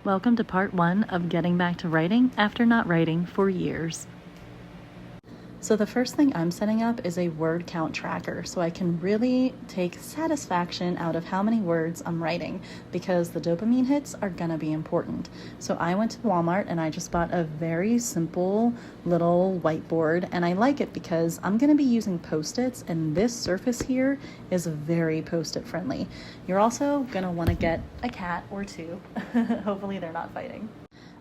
Welcome to part 1 of getting back to writing after not writing for years. So the first thing I'm setting up is a word count tracker so I can really take satisfaction out of how many words I'm writing because the dopamine hits are gonna be important. So I went to Walmart and I just bought a very simple little whiteboard, and I like it because I'm gonna be using Post-its, and this surface here is very Post-it friendly. You're also gonna wanna get a cat or two. Hopefully they're not fighting.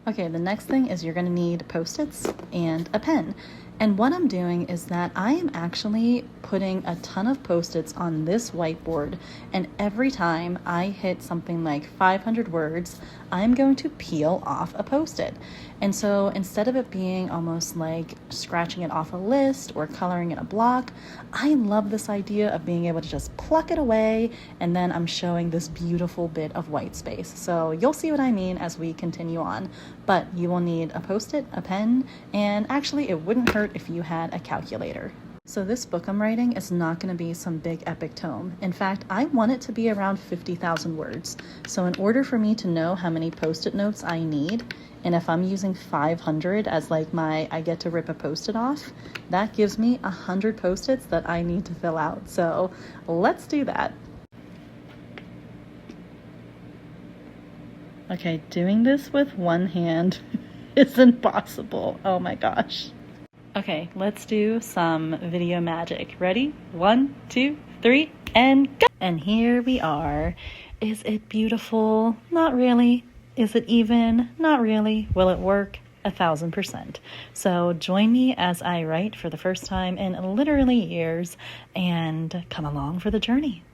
Okay, the next thing is you're gonna need Post-its and a pen. And what I'm doing is that I am actually putting a ton of Post-its on this whiteboard, and every time I hit something like 500 words, I'm going to peel off a Post-it. And so instead of it being almost like scratching it off a list or coloring in a block, I love this idea of being able to just pluck it away, and then I'm showing this beautiful bit of white space. So you'll see what I mean as we continue on, but you will need a Post-it, a pen, and actually it wouldn't hurt if you had a calculator. So this book I'm writing is not going to be some big epic tome. In fact, I want it to be around 50,000 words. So in order for me to know how many Post-it notes I need, and if I'm using 500 as like my I get to rip a Post-it off, that gives me 100 Post-its that I need to fill out. So let's do that. Okay, doing this with one hand is impossible. Oh my gosh. Okay, let's do some video magic. Ready? 1, 2, 3, and go! And here we are. Is it beautiful? Not really. Is it even? Not really. Will it work? 1,000%. So join me as I write for the first time in literally years, and come along for the journey.